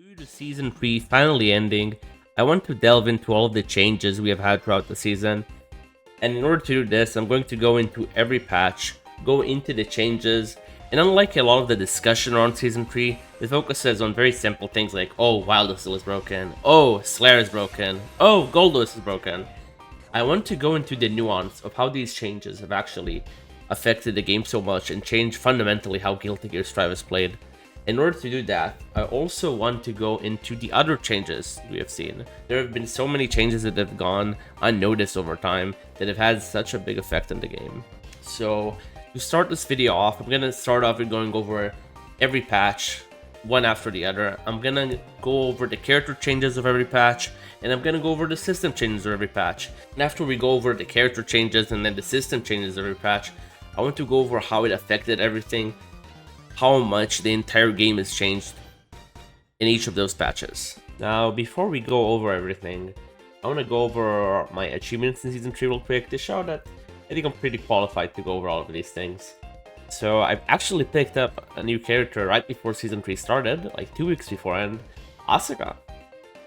Due to Season 3 finally ending, I want to delve into all of the changes we have had throughout the season. And in order to do this, I'm going to go into every patch, go into the changes, and unlike a lot of the discussion around Season 3, it focuses on very simple things like, oh, Wildestil is broken, oh, Slayer is broken, oh, Goldless is broken. I want to go into the nuance of how these changes have actually affected the game so much and changed fundamentally how Guilty Gear Strive is played. In order to do that, I also want to go into the other changes we have seen. There have been so many changes that have gone unnoticed over time that have had such a big effect on the game. So, to start this video off, I'm going to start off with going over every patch, one after the other. I'm going to go over the character changes of every patch, and I'm going to go over the system changes of every patch. And after we go over the character changes and then the system changes of every patch, I want to go over how it affected everything, how much the entire game has changed in each of those patches. Now, before we go over everything, I want to go over my achievements in Season 3 real quick to show that I think I'm pretty qualified to go over all of these things. So I've actually picked up a new character right before Season 3 started, like 2 weeks beforehand, Asuka.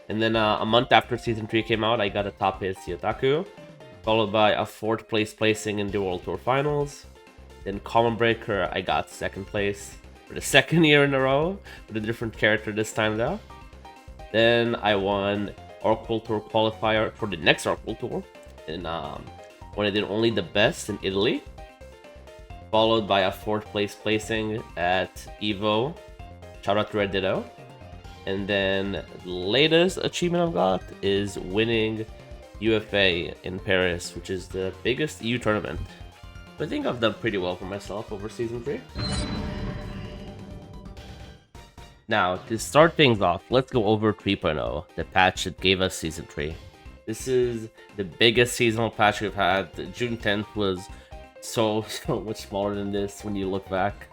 And then a month after Season 3 came out, I got a top hit Yotaku, followed by a 4th place placing in the World Tour Finals. Then Common Breaker, I got 2nd place for the 2nd year in a row, with a different character this time though. Then I won Orc World Tour qualifier for the next Orc World Tour, and when I did only the best in Italy, followed by a 4th place placing at Evo. Shout out to Red Ditto. And then the latest achievement I've got is winning UFA in Paris, which is the biggest EU tournament. I think I've done pretty well for myself over Season 3. Now, to start things off, let's go over 3.0, the patch that gave us Season 3. This is the biggest seasonal patch we've had. June 10th was so much smaller than this when you look back.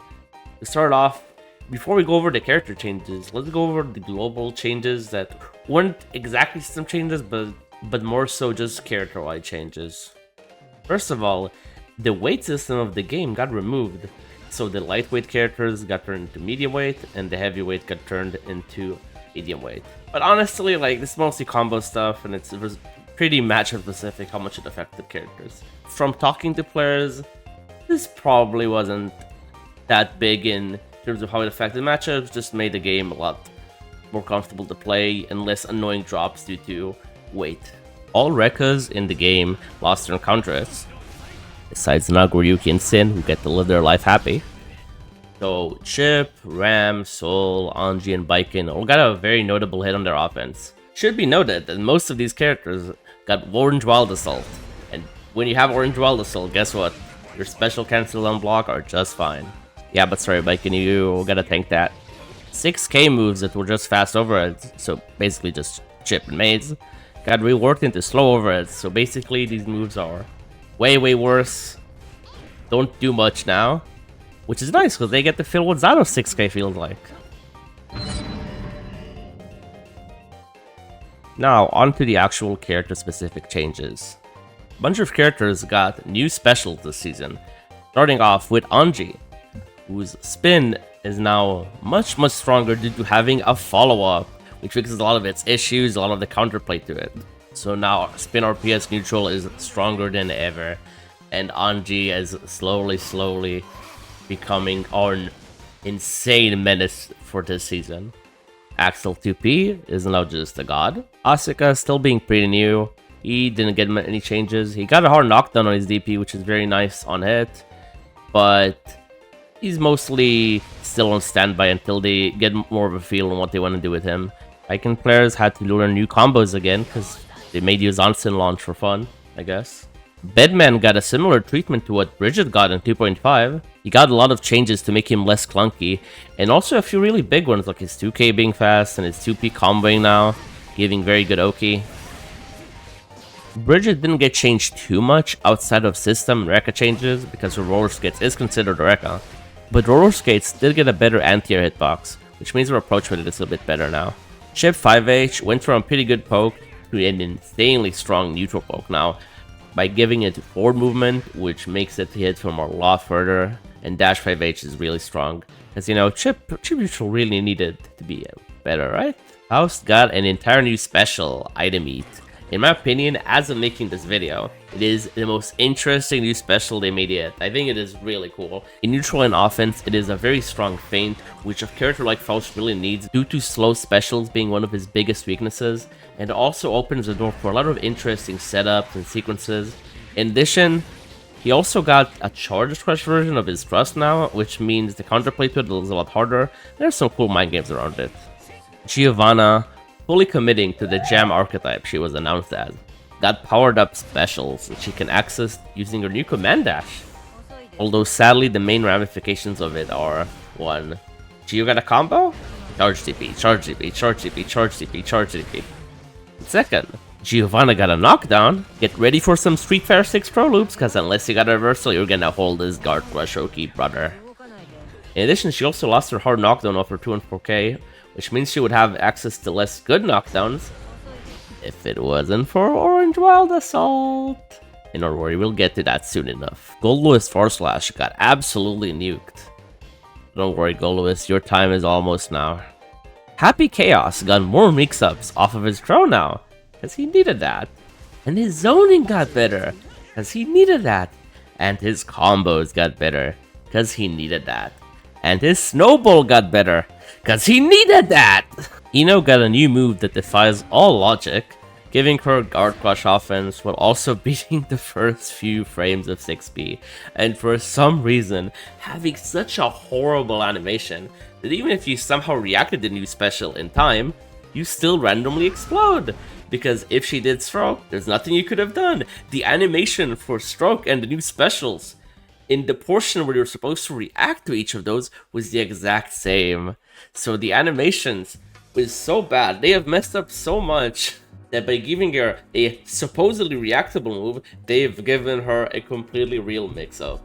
To start off, before we go over the character changes, let's go over the global changes that weren't exactly system changes, but more so just character-wide changes. First of all, the weight system of the game got removed, so the lightweight characters got turned into medium weight, and the heavyweight got turned into medium weight. But honestly, like, this is mostly combo stuff, and it was pretty matchup specific how much it affected characters. From talking to players, this probably wasn't that big in terms of how it affected matchups, just made the game a lot more comfortable to play and less annoying drops due to weight. All Rekkas in the game lost their encounters, besides Nagor, Yuki, and Sin, who get to live their life happy. So Chip, Ram, Soul, Anji, and Baiken all got a very notable hit on their offense. Should be noted that most of these characters got Orange Wild Assault, and when you have Orange Wild Assault, guess what? Your special cancel on block are just fine. Yeah, but sorry Baiken, you gotta tank that. 6k moves that were just fast overheads, so basically just Chip and Maids, got reworked into slow overheads, so basically these moves are way worse, don't do much now, which is nice because they get to feel what Xano's 6k feels like. Now, on to the actual character specific changes. A bunch of characters got new specials this season, starting off with Anji, whose spin is now much stronger due to having a follow-up, which fixes a lot of its issues, a lot of the counterplay to it. So now spin RPS neutral is stronger than ever, and Anji is slowly becoming our insane menace for this season. Axel 2P is now just a god. Asuka still being pretty new. He didn't get any changes. He got a hard knockdown on his DP, which is very nice on hit, but he's mostly still on standby until they get more of a feel on what they want to do with him. Icon players had to learn new combos again because they made use Onsen launch for fun, I guess. Bedman got a similar treatment to what Bridget got in 2.5. He got a lot of changes to make him less clunky, and also a few really big ones like his 2k being fast and his 2p comboing now, giving very good Oki. Bridget didn't get changed too much outside of system and Rekka changes because her roller skates is considered a Rekka, but roller skates did get a better anti-air hitbox, which means her approach with it is a bit better now. Chip 5H went from a pretty good poke to an insanely strong neutral poke now, by giving it forward movement, which makes it hit from a lot further, and dash 5H is really strong, because, you know, chip neutral really needed to be better, right? Faust got an entire new special, Item Eat. In my opinion, as I'm making this video, it is the most interesting new special they made yet. I think it is really cool. In neutral and offense, it is a very strong feint, which a character like Faust really needs due to slow specials being one of his biggest weaknesses, and also opens the door for a lot of interesting setups and sequences. In addition, he also got a Charge Crush version of his Thrust now, which means the counterplay to it is a lot harder. There's some cool mind games around it. Giovanna, fully committing to the Jam archetype she was announced as, got powered up specials which she can access using her new command dash. Although sadly the main ramifications of it are 1. Gio got a combo? Charge DP, Charge DP, Charge DP, Charge DP, Charge DP. 2nd, Giovanna got a knockdown. Get ready for some Street Fighter 6 Pro loops, cause unless you got a reversal, you're gonna hold this Guard Crush Oki, brother. In addition, she also lost her hard knockdown off her 2 and 4K, which means she would have access to less good knockdowns if it wasn't for Orange Wild Assault. And don't worry, we'll get to that soon enough. Gold Lewis Force Slash got absolutely nuked. Don't worry, Gold Lewis, your time is almost now. Happy Chaos got more mix-ups off of his throw now, because he needed that. And his zoning got better, because he needed that. And his combos got better, because he needed that. And his snowball got better, because he needed that! Ino got a new move that defies all logic, giving her Guard Crush offense while also beating the first few frames of 6B, and for some reason having such a horrible animation that even if you somehow reacted to the new special in time, you still randomly explode. Because if she did stroke, there's nothing you could have done. The animation for stroke and the new specials in the portion where you're supposed to react to each of those was the exact same. So the animations was so bad. They have messed up so much that by giving her a supposedly reactable move, they've given her a completely real mix-up.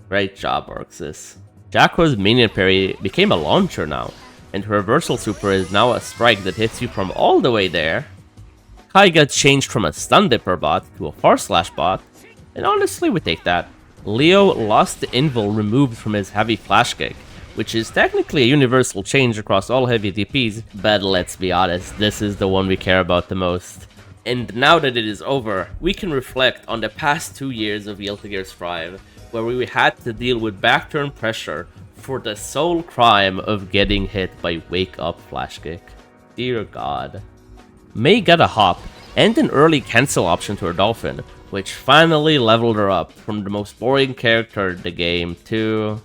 Great job, Orxis. Jacko's minion parry became a launcher now, and her reversal super is now a strike that hits you from all the way there. Kai got changed from a stun dipper bot to a far slash bot, and honestly we take that. Leo lost the invul removed from his heavy flash kick, which is technically a universal change across all heavy DPs, but let's be honest, this is the one we care about the most. And now that it is over, we can reflect on the past 2 years of Guilty Gear Strive, where we had to deal with backturn pressure for the sole crime of getting hit by Wake Up Flash Kick. Dear God. Mei got a hop and an early cancel option to her Dolphin, which finally leveled her up from the most boring character in the game to...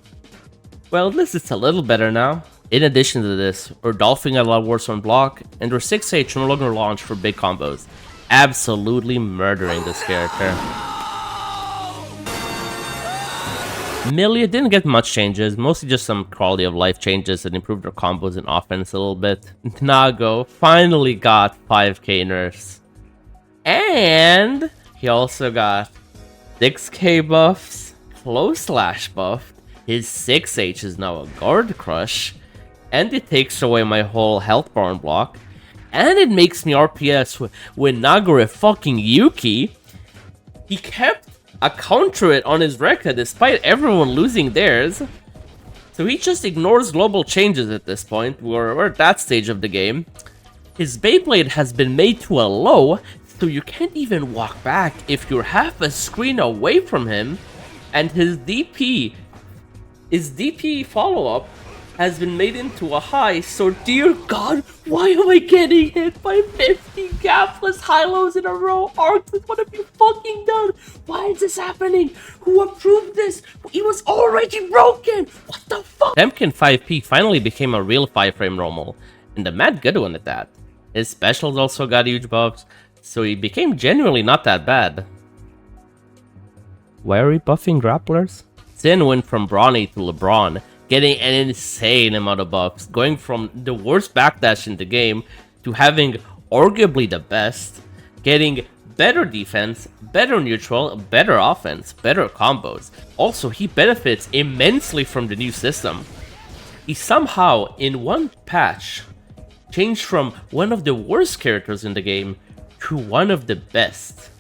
well, at least it's a little better now. In addition to this, her Dolphin got a lot worse on block, and her 6H no longer launched for big combos, absolutely murdering this character. Millia didn't get much changes, mostly just some quality of life changes that improved her combos and offense a little bit. Nago finally got 5k nerfs. And he also got 6k buffs, close slash buff, his 6H is now a Guard Crush, and it takes away my whole health bar on block, and it makes me RPS with Nagore fucking Yuki. He kept a counter it on his Rekka despite everyone losing theirs. So he just ignores global changes at this point. We're at that stage of the game. His Beyblade has been made to a low, so you can't even walk back if you're half a screen away from him. And his DP follow-up has been made into a high, so dear God, why am I getting hit by 50 gapless high-lows in a row? Arctis, what have you fucking done? Why is this happening? Who approved this? It was already broken! What the fuck? Temkin 5P finally became a real 5-frame normal, and a mad good one at that. His specials also got huge buffs, so he became genuinely not that bad. Why are we buffing grapplers? Sin went from Brawny to LeBron, getting an insane amount of buffs, going from the worst backdash in the game to having arguably the best, getting better defense, better neutral, better offense, better combos. Also, he benefits immensely from the new system. He somehow, in one patch, changed from one of the worst characters in the game to one of the best.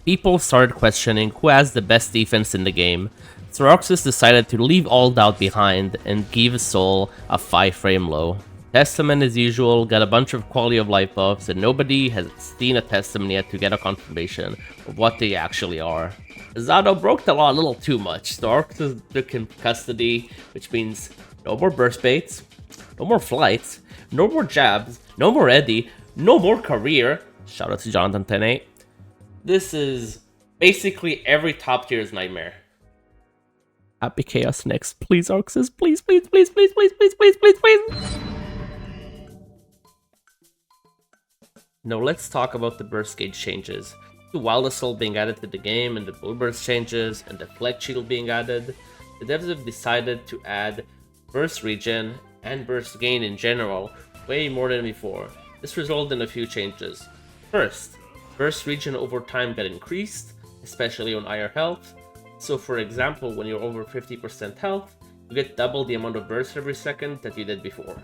People started questioning who has the best defense in the game, so Roxas decided to leave all doubt behind and give Soul a 5-frame low. Testament as usual got a bunch of quality of life buffs, and nobody has seen a Testament yet to get a confirmation of what they actually are. Zato broke the law a little too much. The Arc took in custody, which means no more burst baits, no more flights, no more jabs, no more Eddie, no more career. Shout out to Jonathan 10-8. This is basically every top tier's nightmare. Happy Chaos next. Please, Arxus. Please, please, please, please, please, please, please, please, please. Now let's talk about the burst gauge changes. The Wild Assault being added to the game, and the Blue Burst changes, and the Deflect Shield being added. The devs have decided to add burst regen and burst gain in general way more than before. This resulted in a few changes. First, burst regen over time got increased, especially on higher health. So for example, when you're over 50% health, you get double the amount of burst every second that you did before.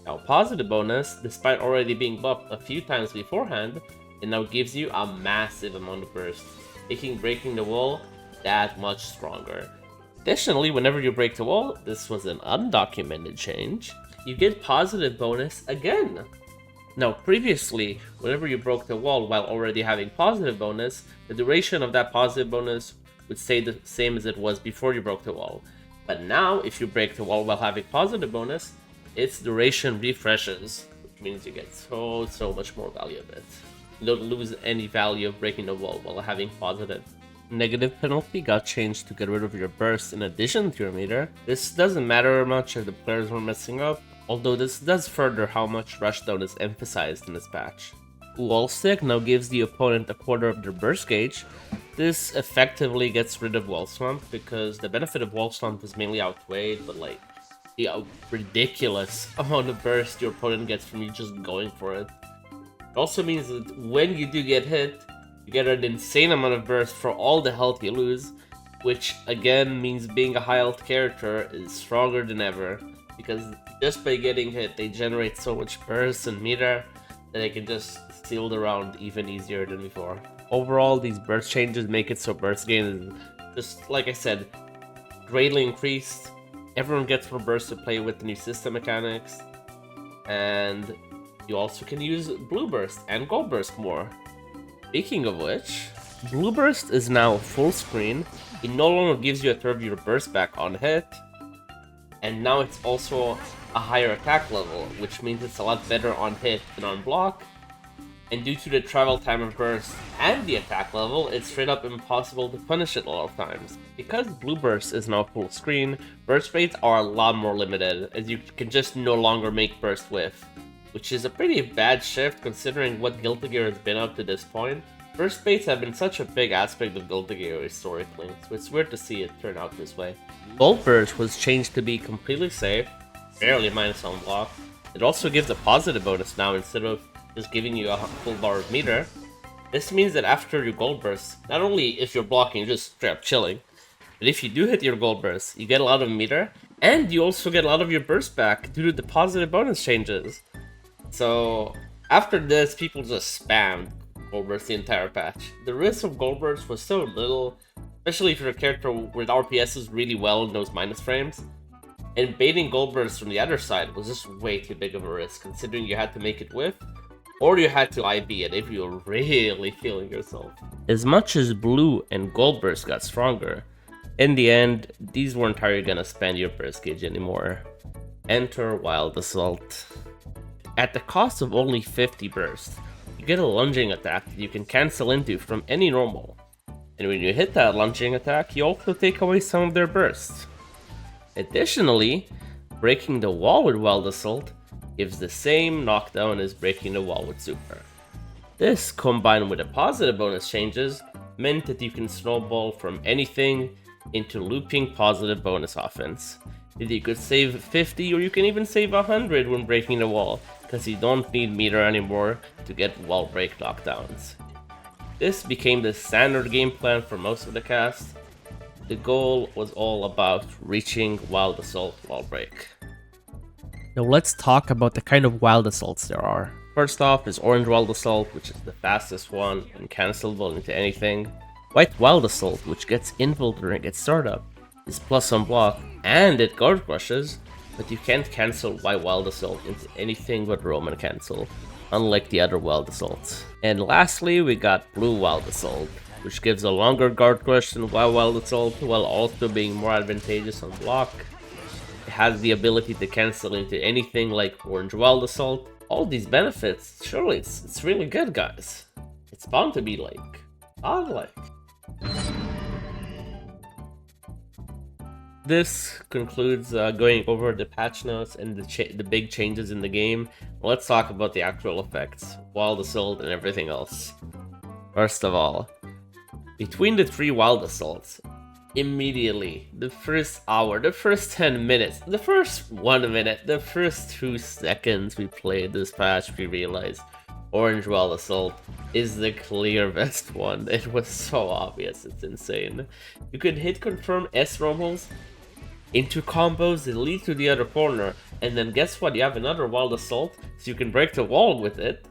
Now positive bonus, despite already being buffed a few times beforehand, it now gives you a massive amount of burst, making breaking the wall that much stronger. Additionally, whenever you break the wall, this was an undocumented change, you get positive bonus again. Now previously, whenever you broke the wall while already having positive bonus, the duration of that positive bonus would stay the same as it was before you broke the wall. But now, if you break the wall while having positive bonus, its duration refreshes, which means you get so much more value of it. You don't lose any value of breaking the wall while having positive. Negative penalty got changed to get rid of your burst in addition to your meter. This doesn't matter much if the players were messing up, although this does further how much rushdown is emphasized in this patch. Wall Stick now gives the opponent a quarter of their burst gauge. This effectively gets rid of Wall Slump because the benefit of Wall Slump is mainly outweighed, but like the ridiculous amount of burst your opponent gets from you just going for it. It also means that when you do get hit, you get an insane amount of burst for all the health you lose, which again means being a high health character is stronger than ever, because just by getting hit, they generate so much burst and meter that they can just steal the round even easier than before. Overall, these burst changes make it so burst gain is just, like I said, greatly increased. Everyone gets more burst to play with the new system mechanics, and you also can use Blue Burst and Gold Burst more. Speaking of which, Blue Burst is now full screen. It no longer gives you a third of your burst back on hit, and now it's also a higher attack level, which means it's a lot better on hit than on block. And due to the travel time of burst and the attack level, it's straight up impossible to punish it a lot of times. Because Blue Burst is now full screen, burst rates are a lot more limited, as you can just no longer make burst whiff, which is a pretty bad shift considering what Guilty Gear has been up to this point. Burst baits have been such a big aspect of Guilty Gear historically, so it's weird to see it turn out this way. Gold Burst was changed to be completely safe, barely minus on block. It also gives a positive bonus now instead of just giving you a full bar of meter. This means that after your Gold Burst, not only if you're blocking, you're just straight up chilling, but if you do hit your Gold Burst, you get a lot of meter, and you also get a lot of your burst back due to the positive bonus changes. So after this, people just spammed Gold Burst the entire patch. The risk of Gold Burst was so little, especially if you're a character with RPSs really well in those minus frames. And baiting Gold Burst from the other side was just way too big of a risk, considering you had to make it whiff, or you had to IB it if you were really feeling yourself. As much as Blue and Gold Burst got stronger, in the end, these weren't entirely gonna spend your burst gauge anymore. Enter Wild Assault. At the cost of only 50 burst, you get a lunging attack that you can cancel into from any normal. And when you hit that lunging attack, you also take away some of their burst. Additionally, breaking the wall with Wild Assault gives the same knockdown as breaking the wall with Super. This, combined with the positive bonus changes, meant that you can snowball from anything into looping positive bonus offense. You could save 50 or you can even save 100 when breaking the wall, because you don't need meter anymore to get wall break knockdowns. This became the standard game plan for most of the cast. The goal was all about reaching Wild Assault wall break. Now let's talk about the kind of Wild Assaults there are. First off is Orange Wild Assault, which is the fastest one and cancelable into anything. White Wild Assault, which gets invul during its startup, is plus on block, and it guard crushes, but you can't cancel White Wild Assault into anything but Roman cancel, unlike the other Wild Assaults. And lastly, we got Blue Wild Assault, which gives a longer guard crush than White Wild Assault, while also being more advantageous on block. It has the ability to cancel into anything like Orange Wild Assault. All these benefits, surely it's really good, guys. It's bound to be like, godlike. This concludes going over the patch notes and the big changes in the game. Let's talk about the actual effects, Wild Assault, and everything else. First of all, between the 3 Wild Assaults, immediately, the first hour, the first 10 minutes, the first 1 minute, the first 2 seconds we played this patch, we realized Orange Wild Assault is the clear best one. It was so obvious, it's insane. You could hit confirm S rombos into combos that lead to the other corner, and then guess what? You have another Wild Assault, so you can break the wall with it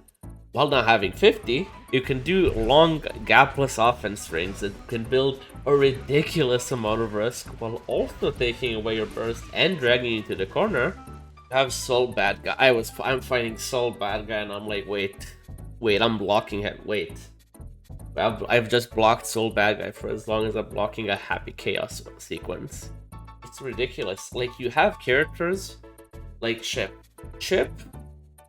while not having 50. You can do long gapless offense frames that can build a ridiculous amount of risk while also taking away your burst and dragging you to the corner. I have Soul Bad Guy. I'm fighting Soul Bad Guy and I'm like, wait, I'm blocking him. Wait. I've just blocked Soul Bad Guy for as long as I'm blocking a Happy Chaos sequence. It's ridiculous. Like, you have characters like Chip. Chip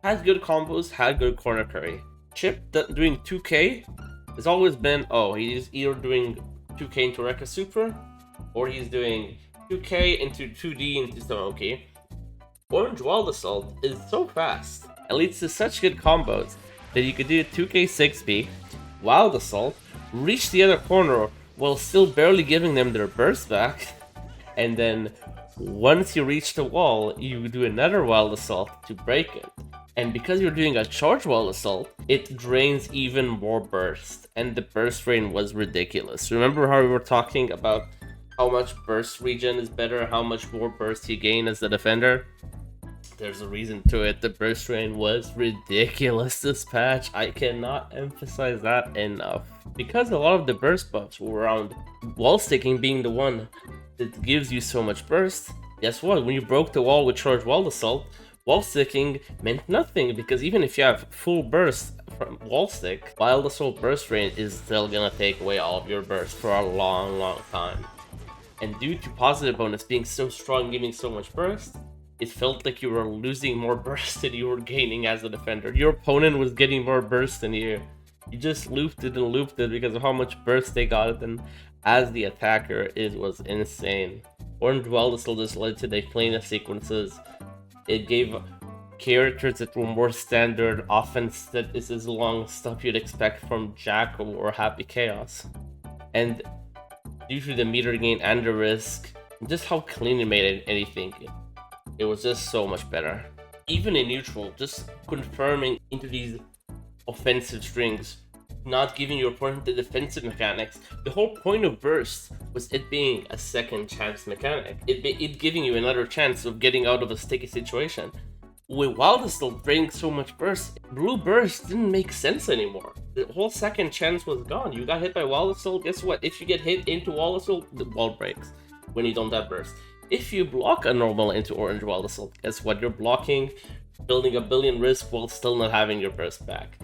has good combos, had good corner carry. Chip doing 2k has always been, oh, he's either doing 2k into Rekka Super, or he's doing 2k into 2D into Samoki. Orange Wild Assault is so fast. It leads to such good combos that you could do 2k 6B, Wild Assault, reach the other corner while still barely giving them their burst back, and then once you reach the wall, you do another Wild Assault to break it. And because you're doing a charge Wild Assault, it drains even more burst, and the burst drain was ridiculous. Remember how we were talking about how much burst regen is better, how much more burst you gain as the defender? There's a reason to it. The burst drain was ridiculous this patch. I cannot emphasize that enough. Because a lot of the burst buffs were around wall sticking being the one that gives you so much burst, guess what? When you broke the wall with charge Wild Assault, wall sticking meant nothing, because even if you have full burst from wall stick, Wild Assault burst drain is still gonna take away all of your burst for a long time. And due to positive bonus being so strong, giving so much burst, it felt like you were losing more burst than you were gaining as a defender. Your opponent was getting more burst than you. You just looped it and looped it because of how much burst they got, and as the attacker, it was insane. Orange Wild Assault just led to the cleanest sequences. It gave characters that were more standard offense that is as long stuff you'd expect from Jack or Happy Chaos. And due to the meter gain and the risk, just how clean it made anything, it was just so much better. Even in neutral, just confirming into these offensive strings, not giving your opponent the defensive mechanics. The whole point of burst was it being a second chance mechanic. It giving you another chance of getting out of a sticky situation. With Wild Assault draining so much burst, blue burst didn't make sense anymore. The whole second chance was gone. You got hit by Wild Assault, guess what? If you get hit into Wild Assault, the wall breaks when you don't have burst. If you block a normal into Orange Wild Assault, guess what? You're blocking, building a billion risk while still not having your burst back.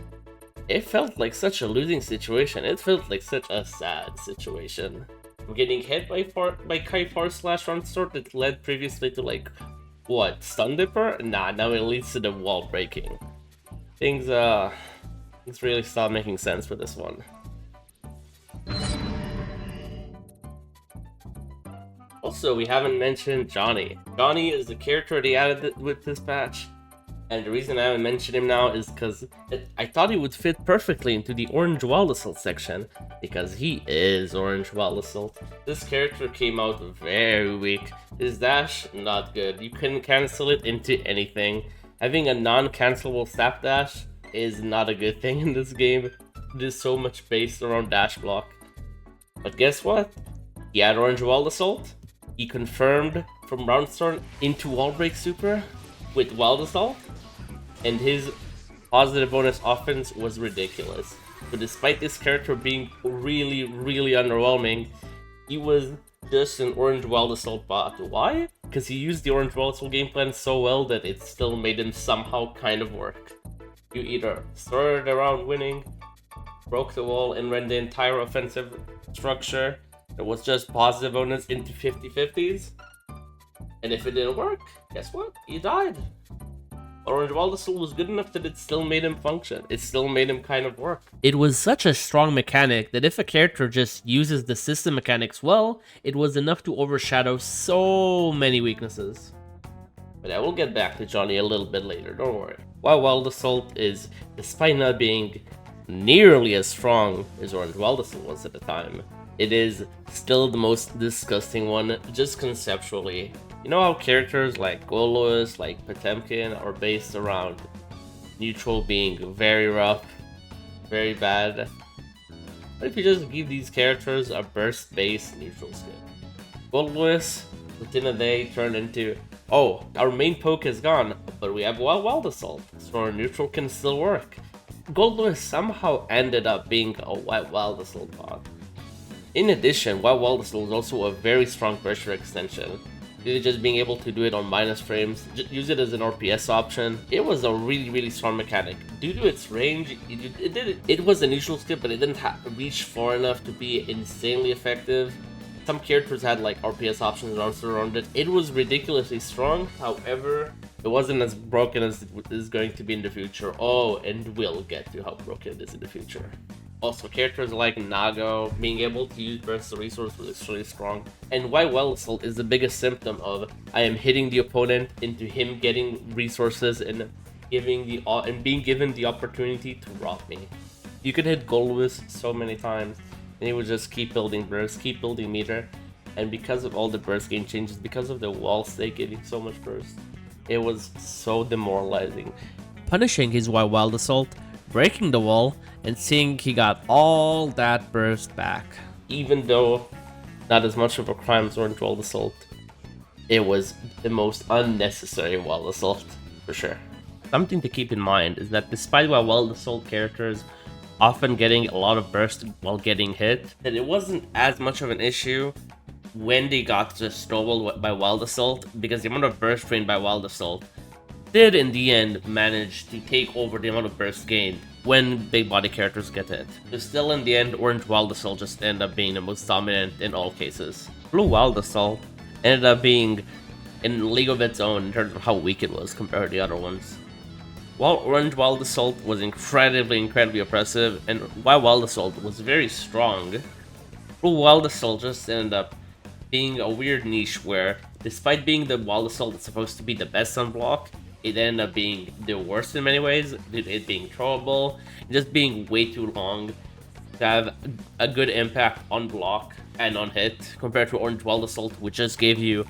It felt like such a losing situation. It felt like such a sad situation. Getting hit by Kaifar slash Run Sword that led previously to like, what, Stun Dipper? Nah, now it leads to the wall breaking. Things really stopped making sense for this one. Also, we haven't mentioned Johnny. Johnny is the character they added with this patch. And the reason I haven't mentioned him now is because I thought he would fit perfectly into the Orange Wild Assault section, because he is Orange Wild Assault. This character came out very weak. His dash, not good. You couldn't cancel it into anything. Having a non-cancelable snap dash is not a good thing in this game. It is so much based around dash block. But guess what? He had Orange Wild Assault. He confirmed from Round Start into Wall Break Super with Wild Assault, and his positive bonus offense was ridiculous. But despite this character being really underwhelming, he was just an Orange Wild Assault bot. Why? because he used the Orange Wild Soul game plan so well that it still made him somehow kind of work. You either started around winning, broke the wall, and ran the entire offensive structure that was just positive bonus into 50-50s, and if it didn't work, guess what? You died. Orange Wild Soul was good enough that it still made him function. It still made him kind of work. It was such a strong mechanic that if a character just uses the system mechanics well, it was enough to overshadow so many weaknesses. But I will get back to Johnny a little bit later, don't worry. While Wild Assault is, despite not being nearly as strong as Orange Wild Assault was at the time, it is still the most disgusting one, just conceptually. You know how characters like Golos, like Potemkin are based around neutral being very rough, very bad? What if you just give these characters a burst-based neutral skin? Golos, within a day, turned into, oh, our main poke is gone, but we have Wild Assault, so our neutral can still work. Goldlewis somehow ended up being a Wild Assault bot. In addition, Wild Assault is also a very strong pressure extension. Just being able to do it on minus frames, just use it as an RPS option. It was a really strong mechanic. Due to its range, it was a neutral skip, but it didn't reach far enough to be insanely effective. Some characters had like RPS options around it. It was ridiculously strong, however, it wasn't as broken as it is going to be in the future. Oh, and we'll get to how broken it is in the future. Also, characters like Nago being able to use burst the resource was extremely strong. And why Wild Assault is the biggest symptom of I am hitting the opponent into him getting resources and being given the opportunity to rob me. You could hit Golwis so many times, and he would just keep building burst, keep building meter. And because of all the burst gain changes, because of the wall stake giving so much burst, it was so demoralizing. Punishing his Wild Assault, breaking the wall, and seeing he got all that burst back. Even though not as much of a crime as Orange Wild Assault, it was the most unnecessary Wild Assault, for sure. Something to keep in mind is that despite Wild Assault characters often getting a lot of burst while getting hit, that it wasn't as much of an issue when they got just snowballed by Wild Assault, because the amount of burst drained by Wild Assault did in the end manage to take over the amount of burst gained when big body characters get hit. But still in the end, Orange Wild Assault just ended up being the most dominant in all cases. Blue Wild Assault ended up being in a league of its own in terms of how weak it was compared to the other ones. While Orange Wild Assault was incredibly oppressive, and while Wild Assault was very strong, Blue Wild Assault just ended up being a weird niche where, despite being the Wild Assault that's supposed to be the best on block, it ended up being the worst in many ways, it being throwable, just being way too long to have a good impact on block and on hit, compared to Orange Wild Assault, which just gave you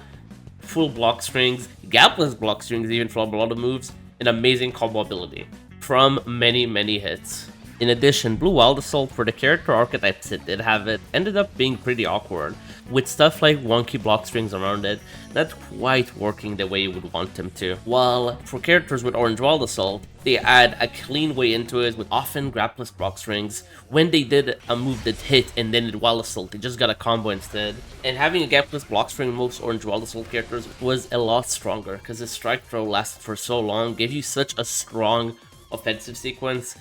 full block strings, gapless block strings even from a lot of moves, and amazing combo ability from many hits. In addition, Blue Wild Assault, for the character archetypes it did have, it ended up being pretty awkward, with stuff like wonky block strings around it, not quite working the way you would want them to. While for characters with Orange Wild Assault, they add a clean way into it with often grapless block strings. When they did a move that hit and then did Wild Assault, they just got a combo instead. And having a gapless block string in most Orange Wild Assault characters was a lot stronger, because the strike throw lasted for so long, gave you such a strong offensive sequence.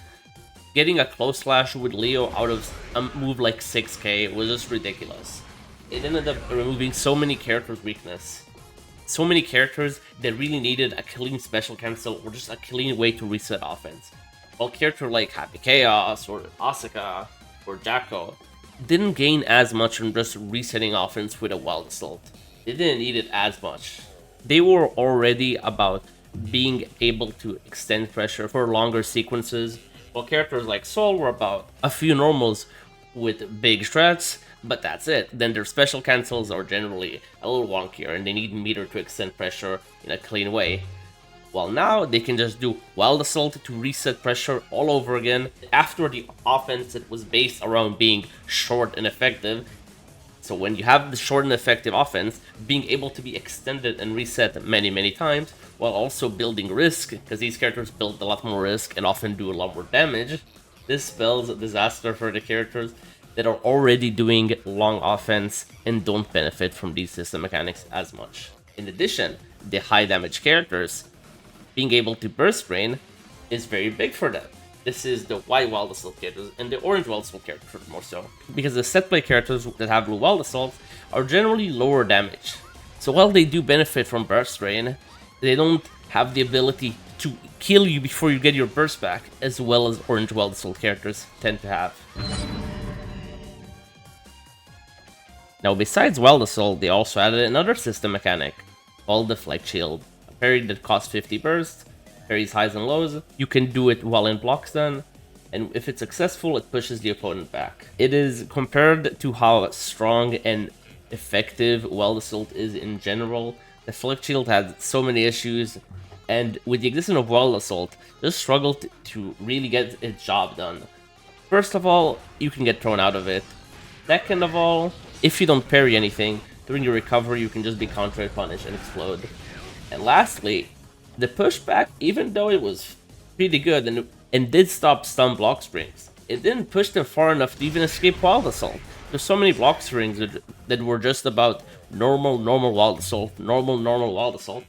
Getting a close slash with Leo out of a move like 6k was just ridiculous. It ended up removing so many characters' weakness. So many characters that really needed a clean special cancel or just a clean way to reset offense. While characters like Happy Chaos or Asuka or Jacko didn't gain as much from just resetting offense with a Wild Assault. They didn't need it as much. They were already about being able to extend pressure for longer sequences, while characters like Soul were about a few normals with big threats, but that's it. Then their special cancels are generally a little wonkier and they need meter to extend pressure in a clean way. While now they can just do Wild Assault to reset pressure all over again after the offense that was based around being short and effective. So when you have the short and effective offense, being able to be extended and reset many times, while also building risk, because these characters build a lot more risk and often do a lot more damage, this spells a disaster for the characters that are already doing long offense and don't benefit from these system mechanics as much. In addition, the high damage characters, being able to burst rain is very big for them. This is the white Wild Assault characters and the orange Wild Assault characters more so. Because the set play characters that have blue Wild Assault are generally lower damage. So while they do benefit from burst rain, they don't have the ability to kill you before you get your burst back, as well as orange Wild Assault characters tend to have. Now besides Wild Assault, they also added another system mechanic called Deflect Shield, a parry that costs 50 burst, parries highs and lows. You can do it while in block stun, and if it's successful, it pushes the opponent back. It is compared to how strong and effective Wild Assault is in general. Deflect Shield had so many issues, and with the existence of Wild Assault, just struggled to really get its job done. First of all, you can get thrown out of it. Second of all, if you don't parry anything, during your recovery you can just be counter punished and explode. And lastly, the pushback, even though it was pretty good and did stop stun block springs, it didn't push them far enough to even escape Wild Assault. There's so many block springs that were just about normal Wild Assault, normal Wild Assault.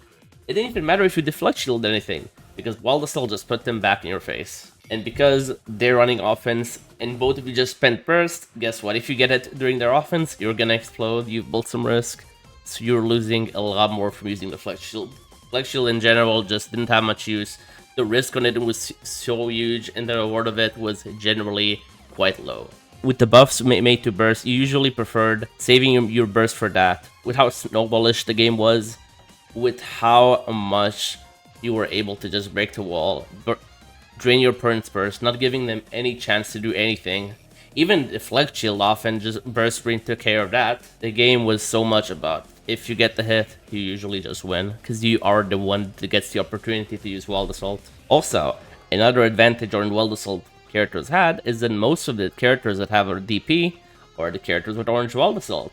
It didn't even matter if you Deflect Shield anything, because Wild Assault just put them back in your face. And because they're running offense, and both of you just spent burst, guess what? If you get it during their offense, you're gonna explode, you've built some risk, so you're losing a lot more from using the Deflect Shield. Deflect Shield in general just didn't have much use. The risk on it was so huge, and the reward of it was generally quite low. With the buffs made to burst, you usually preferred saving your burst for that. With how snowballish the game was, with how much you were able to just break the wall, drain your opponent's burst, not giving them any chance to do anything. Even Deflect Shield often just burst rain took care of that. The game was so much about, if you get the hit, you usually just win, because you are the one that gets the opportunity to use Wild Assault. Also, another advantage Orange Wild Assault characters had is that most of the characters that have a DP are the characters with Orange Wild Assault.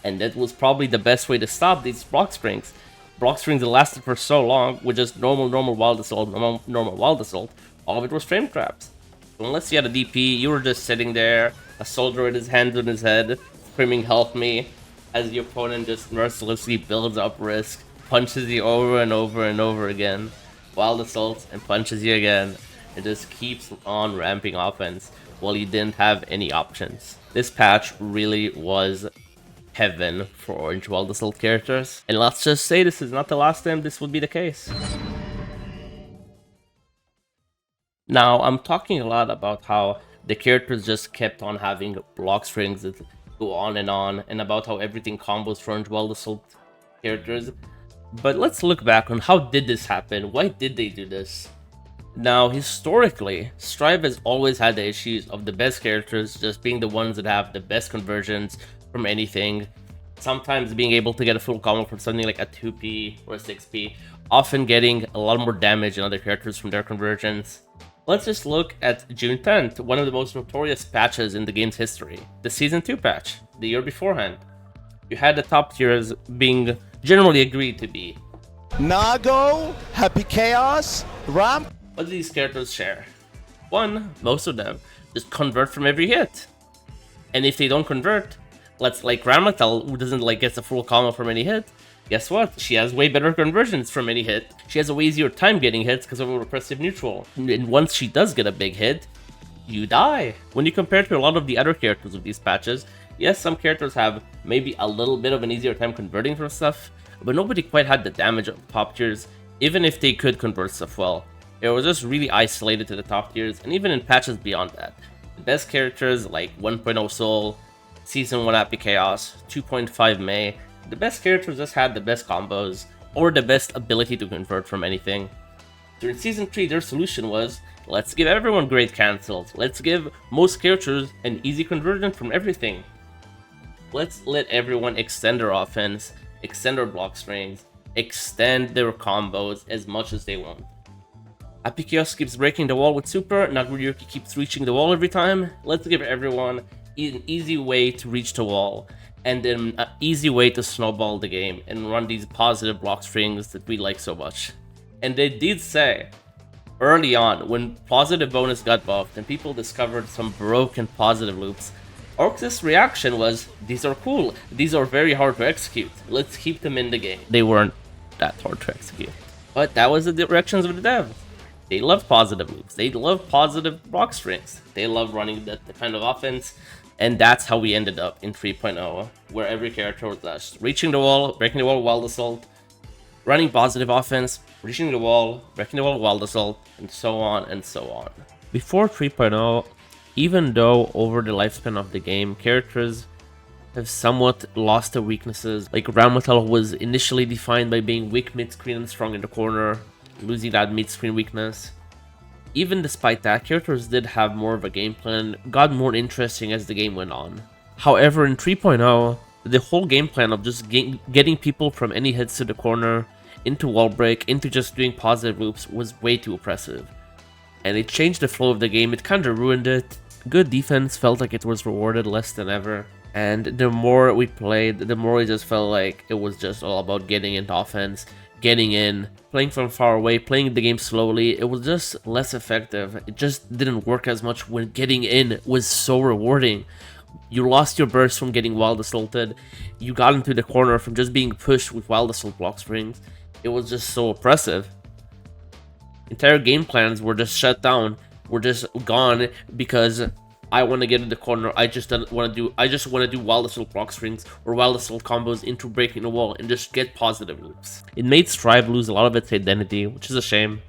And that was probably the best way to stop these block springs. Block springs that lasted for so long with just normal Wild Assault, normal Wild Assault. All of it was frame traps. So unless you had a DP, you were just sitting there, a soldier with his hands on his head, screaming "help me," as the opponent just mercilessly builds up risk, punches you over and over and over again, Wild Assaults, and punches you again. It just keeps on ramping offense while you didn't have any options. This patch really was heaven for Orange Wild Assault characters, and let's just say this is not the last time this would be the case. Now, I'm talking a lot about how the characters just kept on having block strings that go on, and about how everything combos for Orange Wild Assault characters. But let's look back on how did this happen? Why did they do this? Now, historically, Strive has always had the issues of the best characters just being the ones that have the best conversions from anything. Sometimes being able to get a full combo from something like a 2p or a 6p, often getting a lot more damage than other characters from their conversions. Let's just look at June 10th, one of the most notorious patches in the game's history, the Season 2 patch, the year beforehand. You had the top tiers being generally agreed to be Nago, Happy Chaos, Ram. What do these characters share? One, most of them just convert from every hit. And if they don't convert, like Ramifications, who doesn't get a full combo from any hit, guess what? She has way better conversions from any hit. She has a way easier time getting hits because of a repressive neutral. And once she does get a big hit, you die. When you compare to a lot of the other characters of these patches, yes, some characters have maybe a little bit of an easier time converting from stuff, but nobody quite had the damage of the top tiers, even if they could convert stuff well. It was just really isolated to the top tiers, and even in patches beyond that. The best characters like 1.0 Soul, Season 1 Happy Chaos, 2.5 May, the best characters just had the best combos, or the best ability to convert from anything. During Season 3, their solution was, let's give everyone great cancels, let's give most characters an easy conversion from everything. Let's let everyone extend their offense, extend their block strings, extend their combos as much as they want. Happy Chaos keeps breaking the wall with Super, Naguriyuki keeps reaching the wall every time. Let's give everyone an easy way to reach the wall, and then an easy way to snowball the game and run these positive block strings that we like so much. And they did say, early on, when positive bonus got buffed and people discovered some broken positive loops, Orcs' reaction was, these are cool, these are very hard to execute, let's keep them in the game. They weren't that hard to execute. But that was the directions of the devs. They love positive moves, they love positive block strings, they love running that kind of offense, and that's how we ended up in 3.0, where every character was just reaching the wall, breaking the wall, wild assault, running positive offense, reaching the wall, breaking the wall, wild assault, and so on and so on. Before 3.0, even though over the lifespan of the game, characters have somewhat lost their weaknesses, like Ramifications was initially defined by being weak mid-screen and strong in the corner, losing that mid-screen weakness. Even despite that, characters did have more of a game plan, got more interesting as the game went on. However, in 3.0, the whole game plan of just getting people from any hits to the corner, into wall break, into just doing positive loops was way too oppressive. And it changed the flow of the game, it kinda ruined it. Good defense felt like it was rewarded less than ever. And the more we played, the more it just felt like it was just all about getting into offense, getting in, playing from far away, playing the game slowly. It was just less effective. It just didn't work as much when getting in was so rewarding. You lost your burst from getting wild assaulted. You got into the corner from just being pushed with wild assault block springs. It was just so oppressive. Entire game plans were just shut down, were just gone because I want to get in the corner. I just want to do wild assault block strings or wild assault combos into breaking the wall and just get positive loops. It made Strive lose a lot of its identity, which is a shame.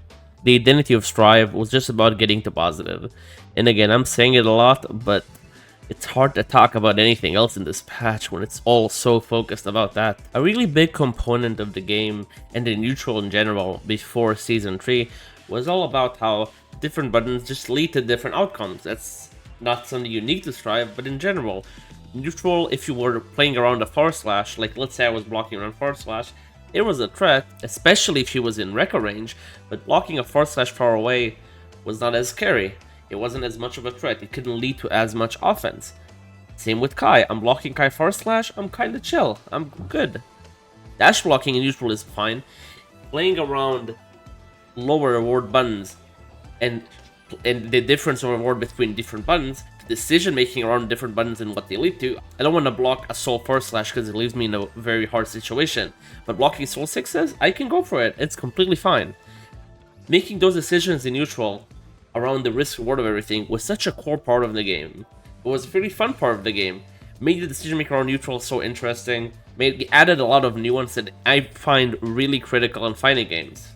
The identity of Strive was just about getting to positive. And again, I'm saying it a lot, but it's hard to talk about anything else in this patch when it's all so focused about that. A really big component of the game and the neutral in general before Season 3 was all about how different buttons just lead to different outcomes. That's not something unique to Strive, but in general, neutral, if you were playing around a forward slash, like let's say I was blocking around forward slash, it was a threat, especially if he was in Rekka range, but blocking a forward slash far away was not as scary. It wasn't as much of a threat, it couldn't lead to as much offense. Same with Kai, I'm blocking Kai forward slash, I'm kinda chill, I'm good. Dash blocking in neutral is fine. Playing around lower reward buttons and the difference of reward between different buttons, the decision making around different buttons and what they lead to. I don't want to block a soul forward slash because it leaves me in a very hard situation, but blocking soul sixes, I can go for it, it's completely fine. Making those decisions in neutral around the risk reward of everything was such a core part of the game. It was a really fun part of the game. Made the decision making around neutral so interesting, added a lot of nuance that I find really critical in fighting games.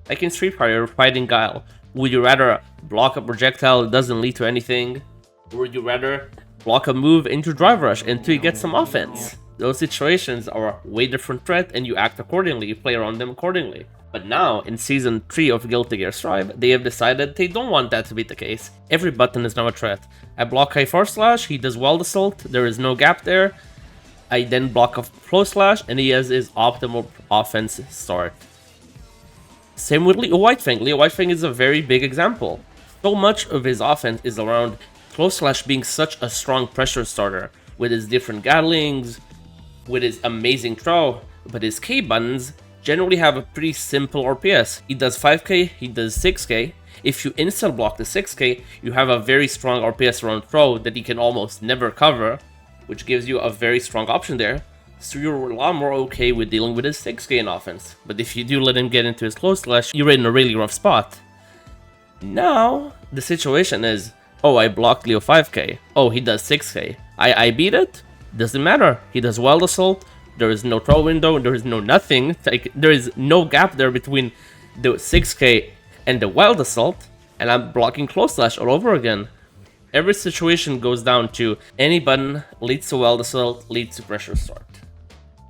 Like in Street Fighter, fighting Guile, would you rather block a projectile that doesn't lead to anything, or would you rather block a move into Drive Rush until you get some offense? Those situations are a way different threat and you act accordingly, you play around them accordingly. But now, in Season 3 of Guilty Gear Strive, they have decided they don't want that to be the case. Every button is now a threat. I block high forward slash, he does wild assault, there is no gap there. I then block a flow slash, and he has his optimal offense start. Same with Leo Whitefang. Leo Whitefang is a very big example. So much of his offense is around flow slash being such a strong pressure starter, with his different Gatlings, with his amazing throw, but his K buttons generally have a pretty simple RPS. He does 5k, he does 6k. If you insta block the 6k, you have a very strong RPS around throw that he can almost never cover, which gives you a very strong option there. So you're a lot more okay with dealing with his 6k in offense. But if you do let him get into his close slash, you're in a really rough spot. Now, the situation is, oh, I blocked Leo 5k. Oh, he does 6k. I beat it? Doesn't matter. He does wild assault. There is no throw window. There is no nothing. Like, there is no gap there between the 6k and the wild assault. And I'm blocking close slash all over again. Every situation goes down to any button leads to wild assault, leads to pressure start.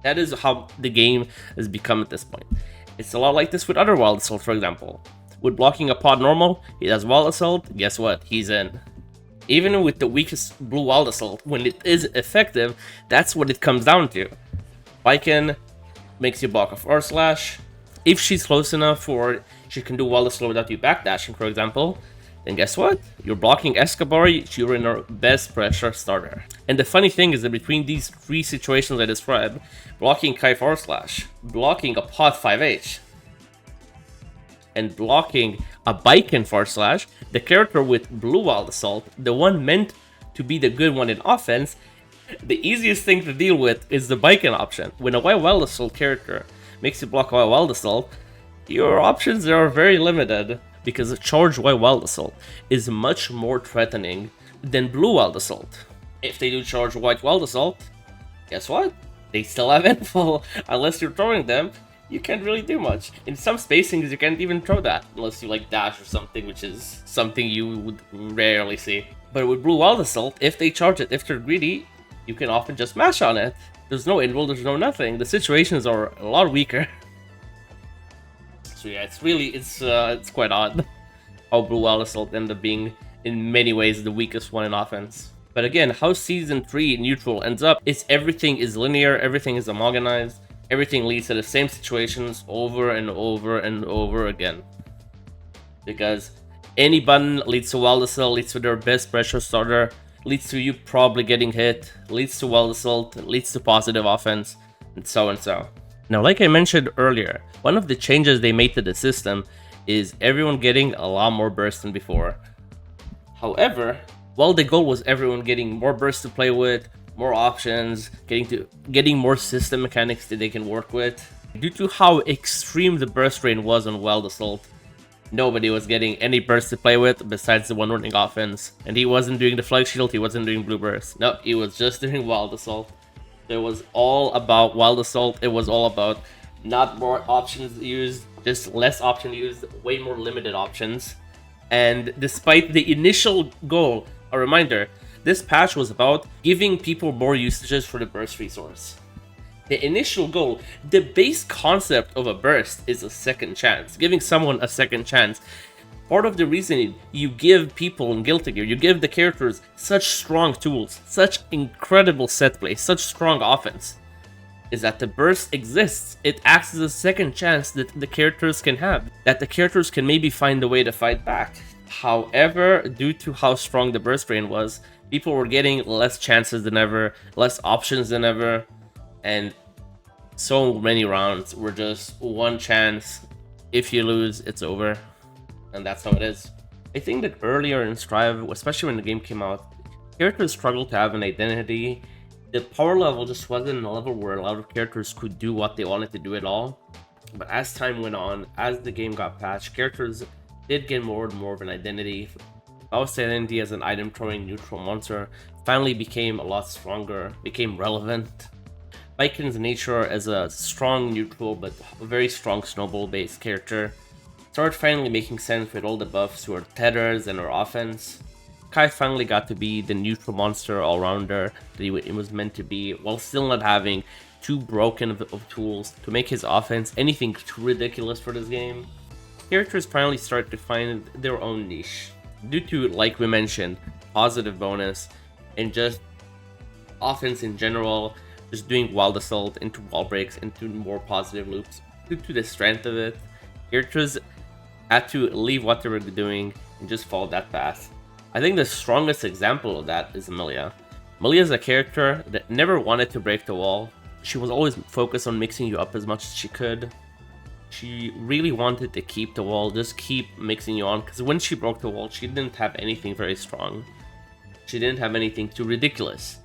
That is how the game has become at this point. It's a lot like this with other wild assault, for example. With blocking a pod normal, he does wild assault, guess what? He's in. Even with the weakest blue wild assault, when it is effective, that's what it comes down to. Viken makes you block a forward slash. If she's close enough, or she can do wild assault without you backdashing, for example, then guess what? You're blocking Escobar, you're in our best pressure starter. And the funny thing is that between these three situations I described, blocking Kai forward slash, blocking a pot 5H, and blocking a Biken forward slash, the character with blue wild assault, the one meant to be the good one in offense, the easiest thing to deal with is the Biking option. When a White Wild Assault character makes you block White Wild Assault, your options are very limited, because a charged White Wild Assault is much more threatening than Blue Wild Assault. If they do charge White Wild Assault, guess what? They still have info. Unless you're throwing them, you can't really do much. In some spacings, you can't even throw that, unless you like dash or something, which is something you would rarely see. But with Blue Wild Assault, if they charge it, if they're greedy, you can often just mash on it. There's no in-roll, there's no nothing. The situations are a lot weaker. So yeah, it's quite odd how Blue Wild Assault ended up being, in many ways, the weakest one in offense. But again, how Season 3 neutral ends up is everything is linear, everything is homogenized, everything leads to the same situations over and over and over again. Because any button leads to Wild Assault, leads to their best pressure starter, leads to you probably getting hit, leads to Wild Assault, leads to positive offense, and so and so. Now, like I mentioned earlier, one of the changes they made to the system is everyone getting a lot more burst than before. However, while the goal was everyone getting more burst to play with, more options, getting more system mechanics that they can work with, due to how extreme the burst rate was on Wild Assault, nobody was getting any burst to play with besides the one running offense. And he wasn't doing Deflect Shield, he wasn't doing Blue Burst. No, he was just doing Wild Assault. It was all about Wild Assault. It was all about not more options used, just less options used, way more limited options. And despite the initial goal, a reminder, this patch was about giving people more usages for the burst resource. The initial goal, the base concept of a burst is a second chance, giving someone a second chance. Part of the reason you give people in Guilty Gear, you give the characters such strong tools, such incredible set play, such strong offense, is that the burst exists. It acts as a second chance that the characters can have, that the characters can maybe find a way to fight back. However, due to how strong the burst drain was, people were getting less chances than ever, less options than ever, and so many rounds were just one chance. If you lose, it's over. And that's how it is. I think that earlier in Strive, especially when the game came out, characters struggled to have an identity. The power level just wasn't a level where a lot of characters could do what they wanted to do at all. But as time went on, as the game got patched, characters did get more and more of an identity. Faust's identity as an item throwing neutral monster finally became a lot stronger, became relevant. Biken's nature as a strong neutral but a very strong snowball based character started finally making sense with all the buffs to her tethers and her offense. Kai finally got to be the neutral monster all-rounder that he was meant to be, while still not having too broken of tools to make his offense anything too ridiculous for this game. Characters finally start to find their own niche, due to, like we mentioned, positive bonus, and just offense in general, just doing Wild Assault into wall breaks, into more positive loops. Due to the strength of it, characters had to leave what they were doing and just follow that path. I think the strongest example of that is Amelia. Amelia is a character that never wanted to break the wall. She was always focused on mixing you up as much as she could. She really wanted to keep the wall, just keep mixing you on, because when she broke the wall, she didn't have anything very strong. She didn't have anything too ridiculous.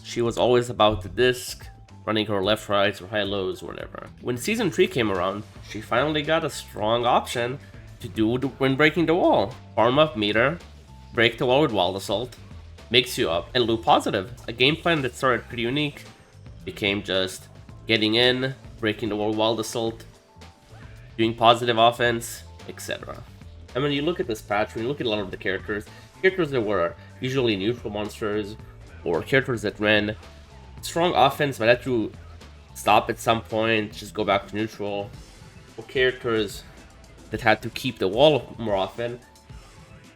She was always about the disc, running her left rights or high lows or whatever. When Season 3 came around, she finally got a strong option to do when breaking the wall. Farm up meter, break the wall with Wild Assault, mix you up, and loop positive. A game plan that started pretty unique became just getting in, breaking the wall with Wild Assault, doing positive offense, etc. And when you look at this patch, when you look at a lot of the characters that were usually neutral monsters, or characters that ran strong offense but had to stop at some point, just go back to neutral, or characters that had to keep the wall more often,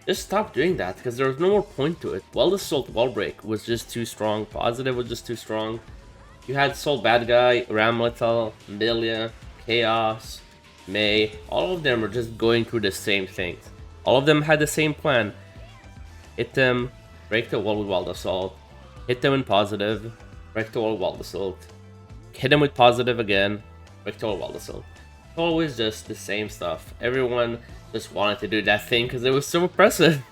just stop doing that because there was no more point to it. Wild Assault wall break was just too strong, positive was just too strong. You had Soul Bad Guy, Ramlethal, Amelia, Chaos, May, all of them were just going through the same things. All of them had the same plan. Hit them, break the wall with Wild Assault, hit them in positive, break the wall with Wild Assault, hit them with positive again, break the wall with Wild Assault. Always just the same stuff. Everyone just wanted to do that thing because it was so impressive.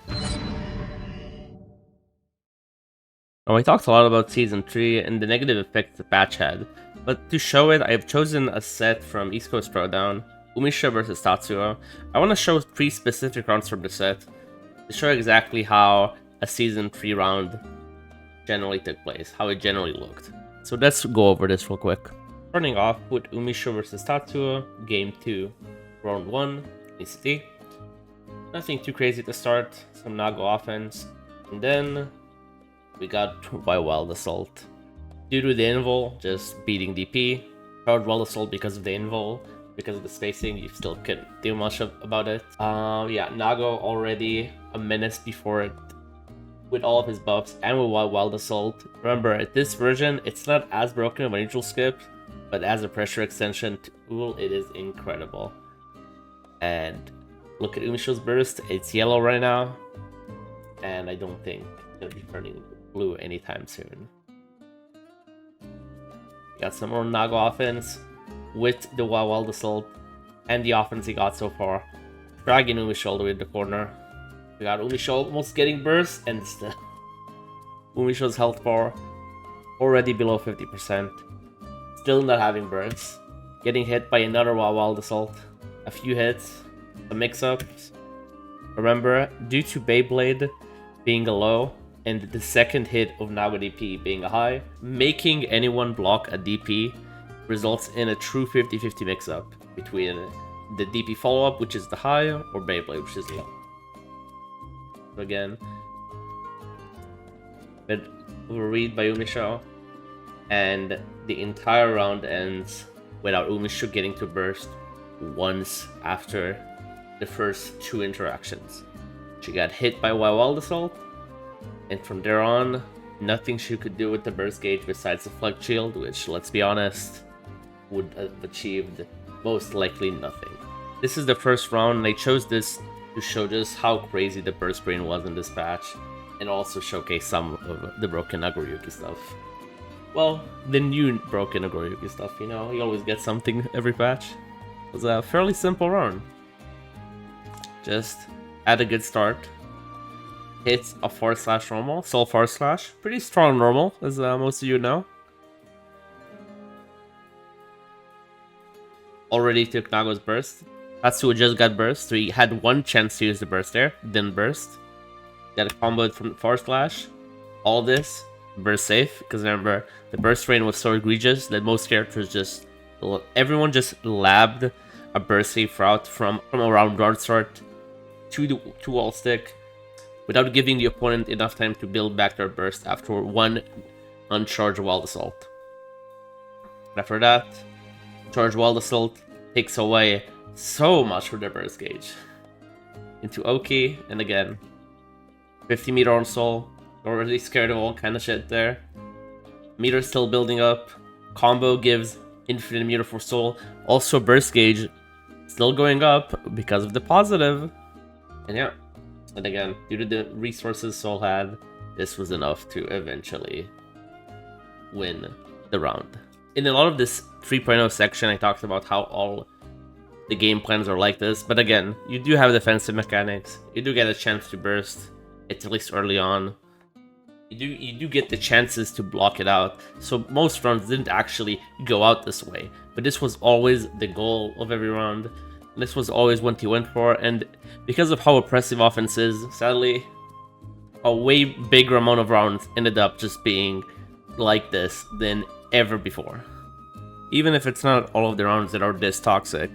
Now, I talked a lot about Season 3 and the negative effects the patch had, but to show it, I have chosen a set from East Coast Throwdown, Umisho vs Tatsuo. I want to show 3 specific rounds from the set to show exactly how a Season 3 round generally took place, how it generally looked. So let's go over this real quick. Starting off with Umisho vs Tatsuo, Game 2, Round 1, ECT. Nothing too crazy to start, some Nago offense, and then we got Wild Assault. Due to the invul, just beating DP. Proud Wild Assault because of the invul, because of the spacing, you still couldn't do much about it. Yeah, Nago already a menace before it, with all of his buffs and with Wild Assault. Remember, at this version, it's not as broken of a neutral skip, but as a pressure extension tool, it is incredible. And look at Umisho's burst, it's yellow right now, and I don't think it's gonna be turning blue anytime soon. Got some more Nago offense with the Wild Assault and the offense he got so far. Dragging Umisho all the way to the corner. We got Umisho almost getting burst, and still Umisho's health bar already below 50%. Still not having bursts. Getting hit by another Wild Assault. A few hits, some mix-ups. Remember, due to Beyblade being a low, and the second hit of Nago DP being a high, making anyone block a DP results in a true 50-50 mix-up between the DP follow-up, which is the high, or Beyblade, which is the low. So again, bit of a read by Umisho, and the entire round ends without Umisho getting to burst once after the first 2 interactions. She got hit by Wild Assault, and from there on, nothing she could do with the burst gauge besides Deflect Shield, which, let's be honest, would have achieved most likely nothing. This is the first round, and I chose this to show just how crazy the burst brain was in this patch, and also showcase some of the broken Nagoriyuki stuff. Well, the new broken Nagoriyuki stuff, you know, you always get something every patch. It was a fairly simple run. Just had a good start. Hits a 4/ normal, Soul 4/. Pretty strong normal, as most of you know. Already took Nago's burst. Tatsuo just got burst, so he had one chance to use the burst there, didn't burst. Got a combo from 4/. All this, burst safe, because remember, the burst rain was so egregious that most characters just, everyone just labbed a burst safe route from around guard start to wall stick, without giving the opponent enough time to build back their burst after one uncharged Wild Assault. After that, charged Wild Assault takes away so much from their burst gauge. Into Oki, and again, 50 meter on Soul, already scared of all kind of shit there. Meter still building up, combo gives infinite meter for Soul, also burst gauge still going up because of the positive, and yeah. And again, due to the resources Soul had, this was enough to eventually win the round. In a lot of this 3.0 section, I talked about how all the game plans are like this, but again, you do have defensive mechanics. You do get a chance to burst, at least early on. You do get the chances to block it out, so most rounds didn't actually go out this way, but this was always the goal of every round. This was always what he went for, and because of how oppressive offense is, sadly, a way bigger amount of rounds ended up just being like this than ever before. Even if it's not all of the rounds that are this toxic,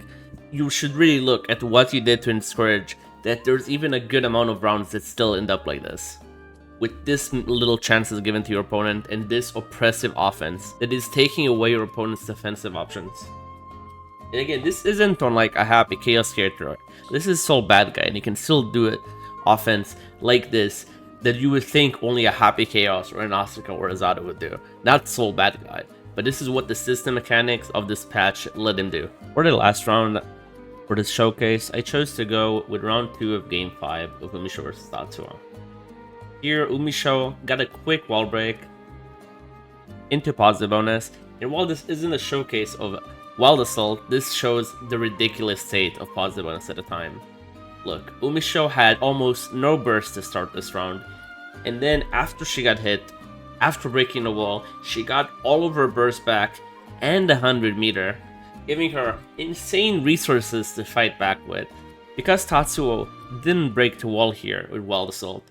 you should really look at what you did to encourage that there's even a good amount of rounds that still end up like this, with this little chances given to your opponent and this oppressive offense that is taking away your opponent's defensive options. And again, this isn't on like a happy chaos character. This is Soul bad guy, and he can still do it offense like this that you would think only a happy chaos or an Asuka or a Zada would do. Not Soul bad guy, but this is what the system mechanics of this patch let him do. For the last round, for this showcase, I chose to go with round 2 of game 5 of Umisho vs Tatsuo. Here, Umisho got a quick wall break into positive bonus, and while this isn't a showcase of Wild Assault, this shows the ridiculous state of positive bonus at the time. Look, Umisho had almost no burst to start this round, and then after she got hit, After breaking the wall, she got all of her burst back and 100 meter, giving her insane resources to fight back with. Because Tatsuo didn't break the wall here with Wild Assault,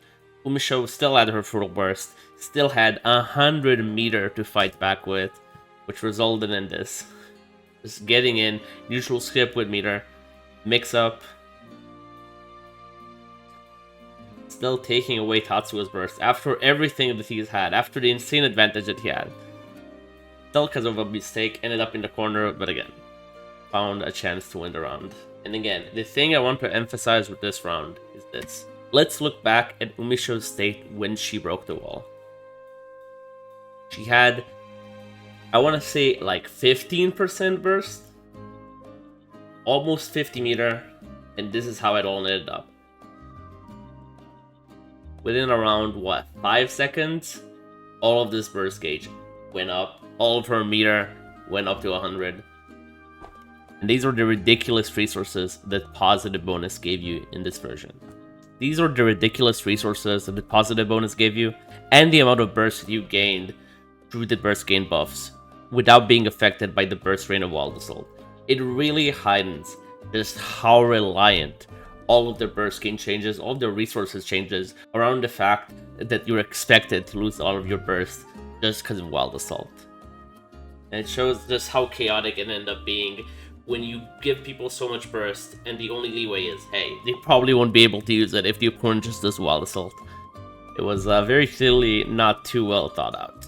Umisho still had her full burst, still had 100 meter to fight back with, which resulted in this. Just getting in, neutral skip with meter, mix up, still taking away Tatsuo's burst after everything that he's had, after the insane advantage that he had. Still because of a mistake, ended up in the corner, but again, found a chance to win the round. And again, the thing I want to emphasize with this round is this. Let's look back at Umisho's state when she broke the wall. She had, I want to say, like 15% burst, almost 50 meter, and this is how it all ended up. Within around, 5 seconds, all of this burst gauge went up, all of her meter went up to 100. And these are the ridiculous resources that positive bonus gave you in this version. These are the ridiculous resources that the positive bonus gave you, and the amount of burst you gained through the burst gain buffs, without being affected by the burst rain of Wild Assault. It really heightens just how reliant all of the burst gain changes, all of the resources changes, around the fact that you're expected to lose all of your burst just because of Wild Assault. And it shows just how chaotic it ended up being when you give people so much burst, and the only leeway is, hey, they probably won't be able to use it if the opponent just does Wild Assault. It was very clearly not too well thought out.